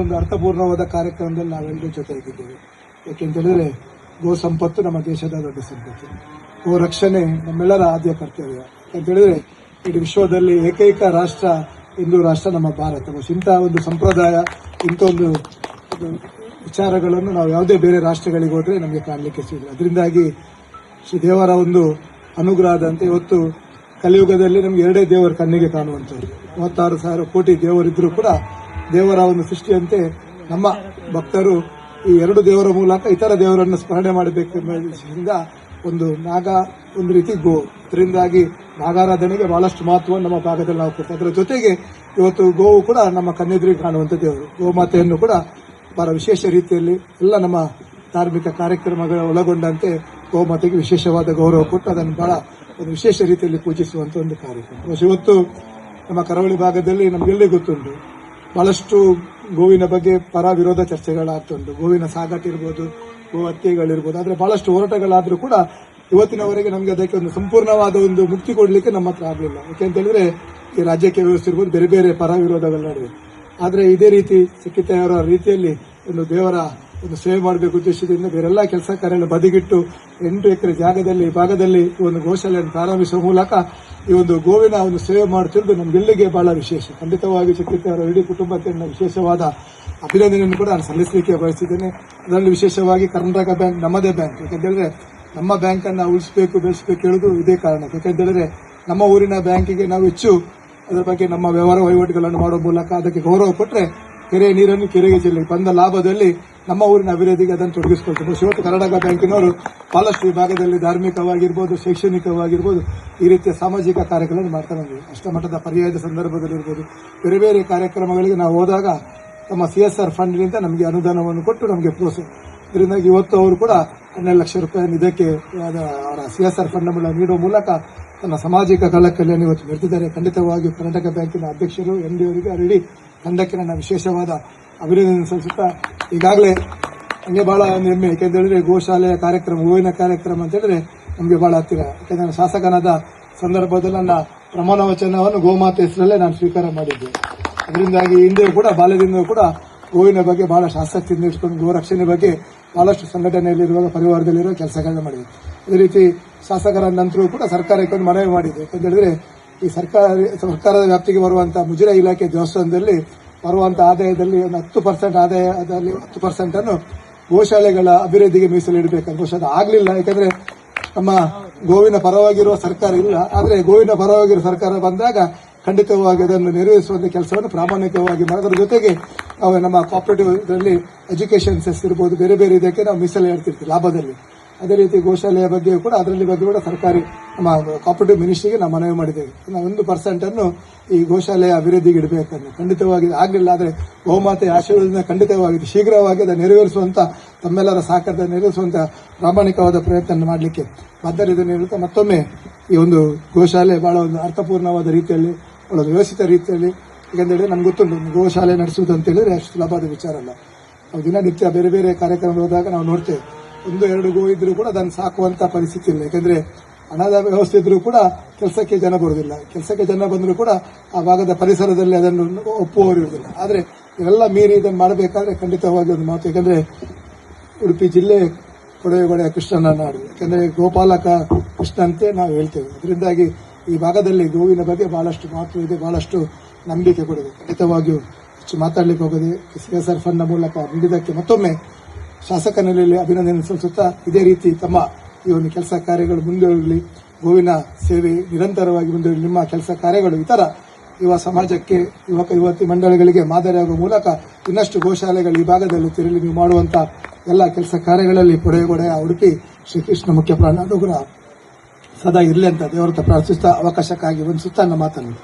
ಒಂದು ಅರ್ಥಪೂರ್ಣವಾದ ಕಾರ್ಯಕ್ರಮದಲ್ಲಿ ನಾವೆಲ್ಲರೂ ಜೊತೆಯಾಗಿದ್ದೇವೆ. ಯಾಕೆಂತೇಳಿದ್ರೆ ಗೋ ಸಂಪತ್ತು ನಮ್ಮ ದೇಶದ ದೊಡ್ಡ ಸಂಪತ್ತು. ಗೋ ರಕ್ಷಣೆ ನಮ್ಮೆಲ್ಲರ ಆದ್ಯ ಕರ್ತವ್ಯ. ಯಾಕೆಂತೇಳಿದ್ರೆ ಇಡೀ ವಿಶ್ವದಲ್ಲಿ ಏಕೈಕ ರಾಷ್ಟ್ರ ಹಿಂದೂ ರಾಷ್ಟ್ರ ನಮ್ಮ ಭಾರತ. ಇಂತಹ ಒಂದು ಸಂಪ್ರದಾಯ, ಇಂಥ ಒಂದು ವಿಚಾರಗಳನ್ನು ನಾವು ಯಾವುದೇ ಬೇರೆ ರಾಷ್ಟ್ರಗಳಿಗೆ ಹೋದ್ರೆ ನಮಗೆ ಕಾಣಲಿಕ್ಕೆ ಸಿಗಲ್ಲ. ಅದರಿಂದಾಗಿ ಶ್ರೀ ದೇವರ ಒಂದು ಅನುಗ್ರಹದಂತೆ ಇವತ್ತು ಕಲಿಯುಗದಲ್ಲಿ ನಮ್ಗೆ ಎರಡೇ ದೇವರ ಕಣ್ಣಿಗೆ ಕಾಣುವಂಥದ್ದು. 36,000 ಕೋಟಿ ದೇವರಿದ್ರೂ ಕೂಡ ದೇವರ ಒಂದು ಸೃಷ್ಟಿಯಂತೆ ನಮ್ಮ ಭಕ್ತರು ಈ ಎರಡು ದೇವರ ಮೂಲಕ ಇತರ ದೇವರನ್ನು ಸ್ಮರಣೆ ಮಾಡಬೇಕೆಂಬುದರಿಂದ ಒಂದು ನಾಗ ಒಂದು ರೀತಿ ಗೋ. ಇದರಿಂದಾಗಿ ನಾಗಾರಾಧನೆಗೆ ಬಹಳಷ್ಟು ಮಹತ್ವ ನಮ್ಮ ಭಾಗದಲ್ಲಿ ನಾವು ಕೊಡ್ತೇವೆ. ಅದರ ಜೊತೆಗೆ ಇವತ್ತು ಗೋವು ಕೂಡ ನಮ್ಮ ಕಣ್ಣೆದುರಿಗೆ ಕಾಣುವಂಥ ದೇವರು. ಗೋಮಾತೆಯನ್ನು ಕೂಡ ಬಹಳ ವಿಶೇಷ ರೀತಿಯಲ್ಲಿ ಎಲ್ಲ ನಮ್ಮ ಧಾರ್ಮಿಕ ಕಾರ್ಯಕ್ರಮಗಳ ಒಳಗೊಂಡಂತೆ ಗೋಮಾತೆಗೆ ವಿಶೇಷವಾದ ಗೌರವ ಕೊಟ್ಟು ಅದನ್ನು ಬಹಳ ಒಂದು ವಿಶೇಷ ರೀತಿಯಲ್ಲಿ ಪೂಜಿಸುವಂತ ಒಂದು ಕಾರ್ಯಕ್ರಮ. ಇವತ್ತು ನಮ್ಮ ಕರಾವಳಿ ಭಾಗದಲ್ಲಿ ನಮಗೆಲ್ಲೇ ಗೊತ್ತುಂಟು, ಬಹಳಷ್ಟು ಗೋವಿನ ಬಗ್ಗೆ ಪರ ವಿರೋಧ ಚರ್ಚೆಗಳಾಗ್ತುಂಟು. ಗೋವಿನ ಸಾಗಾಟ ಇರ್ಬೋದು, ಗೋ ಹತ್ಯೆಗಳಿರ್ಬೋದು. ಆದರೆ ಬಹಳಷ್ಟು ಹೋರಾಟಗಳಾದರೂ ಕೂಡ ಇವತ್ತಿನವರೆಗೆ ನಮಗೆ ಅದಕ್ಕೆ ಒಂದು ಸಂಪೂರ್ಣವಾದ ಒಂದು ಮುಕ್ತಿ ಕೊಡಲಿಕ್ಕೆ ನಮ್ಮ ಹತ್ರ ಆಗಲಿಲ್ಲ. ಯಾಕೆಂತೇಳಿದ್ರೆ ಈ ರಾಜ್ಯಕ್ಕೆ ವ್ಯವಸ್ಥೆ ಇರ್ಬೋದು, ಬೇರೆ ಬೇರೆ ಪರ ವಿರೋಧಗಳು ನಡೆದಿದೆ. ಆದರೆ ಇದೇ ರೀತಿ ಸಿಕ್ಕಿತೆಯವರ ರೀತಿಯಲ್ಲಿ ಒಂದು ದೇವರ ಒಂದು ಸೇವೆ ಮಾಡಬೇಕು ಉದ್ದೇಶದಿಂದ ಬೇರೆಲ್ಲ ಕೆಲಸ ಕಾರ್ಯಗಳನ್ನು ಬದಿಗಿಟ್ಟು 8 ಎಕರೆ ಜಾಗದಲ್ಲಿ ಭಾಗದಲ್ಲಿ ಒಂದು ಗೋಶಾಲೆಯನ್ನು ಪ್ರಾರಂಭಿಸುವ ಮೂಲಕ ಈ ಒಂದು ಗೋವಿನ ಒಂದು ಸೇವೆ ಮಾಡುತ್ತಿದ್ದು ನಮ್ಗೆಲ್ಲಿಗೆ ಬಹಳ ವಿಶೇಷ. ಖಂಡಿತವಾಗಿ ಸಿಕ್ಕಿತೆಯವರ ಇಡೀ ಕುಟುಂಬಕ್ಕೆ ವಿಶೇಷವಾದ ಅಭಿನಂದನೆಯನ್ನು ಕೂಡ ನಾನು ಸಲ್ಲಿಸಲಿಕ್ಕೆ ಬಯಸಿದ್ದೇನೆ. ಅದರಲ್ಲಿ ವಿಶೇಷವಾಗಿ ಕರ್ನಾಟಕ ಬ್ಯಾಂಕ್ ನಮ್ಮದೇ ಬ್ಯಾಂಕ್. ಯಾಕೆಂತೇಳಿದ್ರೆ ನಮ್ಮ ಬ್ಯಾಂಕ್ ಅನ್ನು ಉಳಿಸಬೇಕು, ಬೆಳೆಸಬೇಕು ಹೇಳುವುದು ಇದೇ ಕಾರಣ. ಯಾಕೆಂತೇಳಿದ್ರೆ ನಮ್ಮ ಊರಿನ ಬ್ಯಾಂಕಿಗೆ ನಾವು ಹೆಚ್ಚು ಅದರ ಬಗ್ಗೆ ನಮ್ಮ ವ್ಯವಹಾರ ವಹಿವಾಟುಗಳನ್ನು ಮಾಡುವ ಮೂಲಕ ಅದಕ್ಕೆ ಗೌರವ ಕೊಟ್ಟರೆ ಕೆರೆ ನೀರನ್ನು ಕೆರೆಗೆ ಚೆಲ್ಲಿ ಬಂದ ಲಾಭದಲ್ಲಿ ನಮ್ಮ ಊರಿನ ಅಭಿವೃದ್ಧಿಗೆ ಅದನ್ನು ತೊಡಗಿಸಿಕೊಳ್ತಾರೆ. ಇವತ್ತು ಕರ್ನಾಟಕ ಬ್ಯಾಂಕಿನವರು ಬಹಳಷ್ಟು ವಿಭಾಗದಲ್ಲಿ ಧಾರ್ಮಿಕವಾಗಿರ್ಬೋದು, ಶೈಕ್ಷಣಿಕವಾಗಿರ್ಬೋದು ಈ ರೀತಿಯ ಸಾಮಾಜಿಕ ಕಾರ್ಯಗಳನ್ನು ಮಾಡ್ತಾ ಬಂದಿದೆ. ಅಷ್ಟಮಟ್ಟದ ಪರ್ಯಾಯದ ಸಂದರ್ಭದಲ್ಲಿರ್ಬೋದು, ಬೇರೆ ಬೇರೆ ಕಾರ್ಯಕ್ರಮಗಳಿಗೆ ನಾವು ಹೋದಾಗ ತಮ್ಮ CSR ಫಂಡ್ನಿಂದ ನಮಗೆ ಅನುದಾನವನ್ನು ಕೊಟ್ಟು ನಮಗೆ ಪ್ರೋತ್ಸಾಹ. ಇದರಿಂದಾಗಿ ಇವತ್ತು ಅವರು ಕೂಡ 12 ಲಕ್ಷ ರೂಪಾಯಿ ಇದಕ್ಕೆ ಅವರ CSR ಫಂಡ್ ನೀಡುವ ಮೂಲಕ ತನ್ನ ಸಾಮಾಜಿಕ ಕಲ್ಯಾಣ ಇವತ್ತು ನಡೆದಿದ್ದಾರೆ. ಖಂಡಿತವಾಗಿ ಕರ್ನಾಟಕ ಬ್ಯಾಂಕಿನ ಅಧ್ಯಕ್ಷರು MD ಅವರಿಗೆ ಇಡೀ ತಂಡಕ್ಕೆ ನನ್ನ ವಿಶೇಷವಾದ ಅಭಿನಂದನೆ ಸಲ್ಲಿಸುತ್ತಾ, ಈಗಾಗಲೇ ನನಗೆ ಬಹಳ ಒಂದು ಹೆಮ್ಮೆ. ಯಾಕೆಂತೇಳಿದ್ರೆ ಗೋಶಾಲೆಯ ಕಾರ್ಯಕ್ರಮ, ಗೋವಿನ ಕಾರ್ಯಕ್ರಮ ಅಂತ ಹೇಳಿದ್ರೆ ನಮಗೆ ಬಹಳ ಹತ್ತಿರ. ಯಾಕೆಂದ್ರೆ ನಾನು ಶಾಸಕನಾದ ಸಂದರ್ಭದಲ್ಲಿ ನನ್ನ ಪ್ರಮಾಣ ವಚನವನ್ನು ಗೋಮಾತೆ ಹೆಸರಲ್ಲೇ ನಾನು ಸ್ವೀಕಾರ ಮಾಡಿದ್ದೆ. ಅದರಿಂದಾಗಿ ಹಿಂದೆ ಕೂಡ ಬಾಲ್ಯದಿಂದ ಕೂಡ ಗೋವಿನ ಬಗ್ಗೆ ಬಹಳಷ್ಟು ಆಸಕ್ತಿಯಿಂದ ಇಟ್ಕೊಂಡು ಗೋ ರಕ್ಷಣೆ ಬಗ್ಗೆ ಬಹಳಷ್ಟು ಸಂಘಟನೆಯಲ್ಲಿರುವಾಗ ಪರಿವಾರದಲ್ಲಿರುವ ಕೆಲಸಗಳನ್ನ ಮಾಡಿದೆ. ಅದೇ ರೀತಿ ಶಾಸಕರ ನಂತರ ಕೂಡ ಸರ್ಕಾರಕ್ಕೆ ಒಂದು ಮನವಿ ಮಾಡಿದೆ. ಯಾಕಂತೇಳಿದ್ರೆ ಈ ಸರ್ಕಾರದ ವ್ಯಾಪ್ತಿಗೆ ಬರುವಂತಹ ಮುಜರಾ ಇಲಾಖೆ ದೇವಸ್ಥಾನದಲ್ಲಿ ಬರುವಂತಹ ಆದಾಯದಲ್ಲಿ ಒಂದು 10% ಆದಾಯದಲ್ಲಿ 10% ಅನ್ನು ಗೋಶಾಲೆಗಳ ಅಭಿವೃದ್ಧಿಗೆ ಮೀಸಲಿಡಬೇಕಂತ. ಬಹುಶಃ ಅದು ಆಗಲಿಲ್ಲ. ಯಾಕಂದ್ರೆ ನಮ್ಮ ಗೋವಿನ ಪರವಾಗಿರುವ ಸರ್ಕಾರ ಇಲ್ಲ. ಆದರೆ ಗೋವಿನ ಪರವಾಗಿರುವ ಸರ್ಕಾರ ಬಂದಾಗ ಖಂಡಿತವಾಗಿ ಅದನ್ನು ನೆರವೇರಿಸುವಂತ ಕೆಲಸವನ್ನು ಪ್ರಾಮಾಣಿಕವಾಗಿ ಮಾಡೋದ್ರ ಜೊತೆಗೆ ನಾವು ನಮ್ಮ ಕೋಆಪರೇಟಿವ್ ಇದರಲ್ಲಿ ಎಜುಕೇಷನ್ ಸೆಸ್ ಇರ್ಬೋದು, ಬೇರೆ ಬೇರೆ ಇದಕ್ಕೆ ನಾವು ಮೀಸಲು ಇಡ್ತಿರ್ತೀವಿ ಲಾಭದಲ್ಲಿ. ಅದೇ ರೀತಿ ಗೋಶಾಲೆಯ ಬಗ್ಗೆ ಕೂಡ ಅದರಲ್ಲಿ ಬಗ್ಗೆ ಕೂಡ ಸರ್ಕಾರಿ ನಮ್ಮ ಕೋಆಪರೇಟಿವ್ ಮಿನಿಸ್ಟ್ರಿಗೆ ನಾವು ಮನವಿ ಮಾಡಿದ್ದೇವೆ. ನಾವು 1% ಅನ್ನು ಈ ಗೋಶಾಲೆಯ ಅಭಿವೃದ್ಧಿಗೆ ಇಡಬೇಕಂದ್ರೆ ಖಂಡಿತವಾಗಿ ಆಗಲಿಲ್ಲ. ಆದರೆ ಬಹುಮಾತೆ ಆಶೀರ್ವಾದದಿಂದ ಖಂಡಿತವಾಗಿ ಶೀಘ್ರವಾಗಿ ಅದನ್ನು ನೆರವೇರಿಸುವಂತ ತಮ್ಮೆಲ್ಲರ ಸಹಕಾರದ ನೆರವೇರಿಸುವಂತ ಪ್ರಾಮಾಣಿಕವಾದ ಪ್ರಯತ್ನ ಮಾಡಲಿಕ್ಕೆ ಬದ್ಧರಿದ್ದೇನೆ ಹೇಳುತ್ತಾ ಮತ್ತೊಮ್ಮೆ ಈ ಒಂದು ಗೋಶಾಲೆ ಬಹಳ ಒಂದು ಅರ್ಥಪೂರ್ಣವಾದ ರೀತಿಯಲ್ಲಿ, ಬಹಳ ವ್ಯವಸ್ಥಿತ ರೀತಿಯಲ್ಲಿ. ಯಾಕಂದ್ರೆ ನಮ್ಗೆ ಗೊತ್ತುಂಟು, ಗೋಶಾಲೆ ನಡೆಸುವುದು ಅಂತ ಹೇಳಿದ್ರೆ ಅಷ್ಟು ಸುಲಭವಾದ ವಿಚಾರ ಅಲ್ಲ. ನಾವು ದಿನನಿತ್ಯ ಬೇರೆ ಬೇರೆ ಕಾರ್ಯಕ್ರಮ ಹೋದಾಗ ನಾವು ನೋಡ್ತೇವೆ, 1-2 ಗೋ ಇದ್ರೂ ಕೂಡ ಅದನ್ನು ಸಾಕುವಂತ ಪರಿಸ್ಥಿತಿ ಇಲ್ಲ. ಯಾಕಂದ್ರೆ ಹಣದ ವ್ಯವಸ್ಥೆ ಇದ್ರೂ ಕೂಡ ಕೆಲಸಕ್ಕೆ ಜನ ಬರುವುದಿಲ್ಲ. ಕೆಲಸಕ್ಕೆ ಜನ ಬಂದರೂ ಕೂಡ ಆ ಭಾಗದ ಪರಿಸರದಲ್ಲಿ ಅದನ್ನು ಒಪ್ಪುವವರು ಇರುವುದಿಲ್ಲ. ಆದರೆ ಇವೆಲ್ಲ ಮೀರಿ ಇದನ್ನು ಮಾಡಬೇಕಾದ್ರೆ ಖಂಡಿತವಾಗಿ ಒಂದು ಮಾತು. ಯಾಕಂದ್ರೆ ಉಡುಪಿ ಜಿಲ್ಲೆ ಕೊಡವೆಗೊಡೆಯ ಕೃಷ್ಣನ ನಾಡು. ಯಾಕಂದ್ರೆ ಗೋಪಾಲಕ ಕೃಷ್ಣ ಅಂತೆ ನಾವು ಹೇಳ್ತೇವೆ. ಅದರಿಂದಾಗಿ ಈ ಭಾಗದಲ್ಲಿ ಗೋವಿನ ಬಗ್ಗೆ ಬಹಳಷ್ಟು ಮಹತ್ವ ಇದೆ, ಬಹಳಷ್ಟು ನಂಬಿಕೆ ಕೊಡಿದೆ. ಖಂಡಿತವಾಗಿಯೂ ಹೆಚ್ಚು ಮಾತಾಡಲಿಕ್ಕೆ ಹೋಗದೆ CSR ಫಂಡ್ ಮೂಲಕ ನೀಡಿದ್ದಕ್ಕೆ ಮತ್ತೊಮ್ಮೆ ಶಾಸಕನಲ್ಲಿ ಅಭಿನಂದನೆ ಸಲ್ಲಿಸುತ್ತಾ ಇದೇ ರೀತಿ ತಮ್ಮ ಈ ಒಂದು ಕೆಲಸ ಕಾರ್ಯಗಳು ಮುಂದುವರಿಯಲಿ, ಗೋವಿನ ಸೇವೆ ನಿರಂತರವಾಗಿ ಮುಂದುವರಿಯಲಿ. ನಿಮ್ಮ ಕೆಲಸ ಕಾರ್ಯಗಳು ಇತರ ಯುವ ಸಮಾಜಕ್ಕೆ, ಯುವತಿ ಮಂಡಳಿಗಳಿಗೆ ಮಾದರಿಯಾಗುವ ಮೂಲಕ ಇನ್ನಷ್ಟು ಗೋಶಾಲೆಗಳು ಈ ಭಾಗದಲ್ಲಿ ತಿರುಗಿ ನೀವು ಮಾಡುವಂತ ಎಲ್ಲ ಕೆಲಸ ಕಾರ್ಯಗಳಲ್ಲಿ ಕೊಡವೆಗೊಡೆಯ ಉಡುಪಿ ಶ್ರೀಕೃಷ್ಣ ಮುಖ್ಯ ಪ್ರಾಣ ಅನುಗ್ರಹ ಸದಾ ಇರಲಿ ಅಂತ ದೇವರ ಪ್ರಾರ್ಥಿಸುತ್ತಾ ಅವಕಾಶಕ್ಕಾಗಿ ವಂದಿಸುತ್ತಾ ನನ್ನ ಮಾತನ್ನು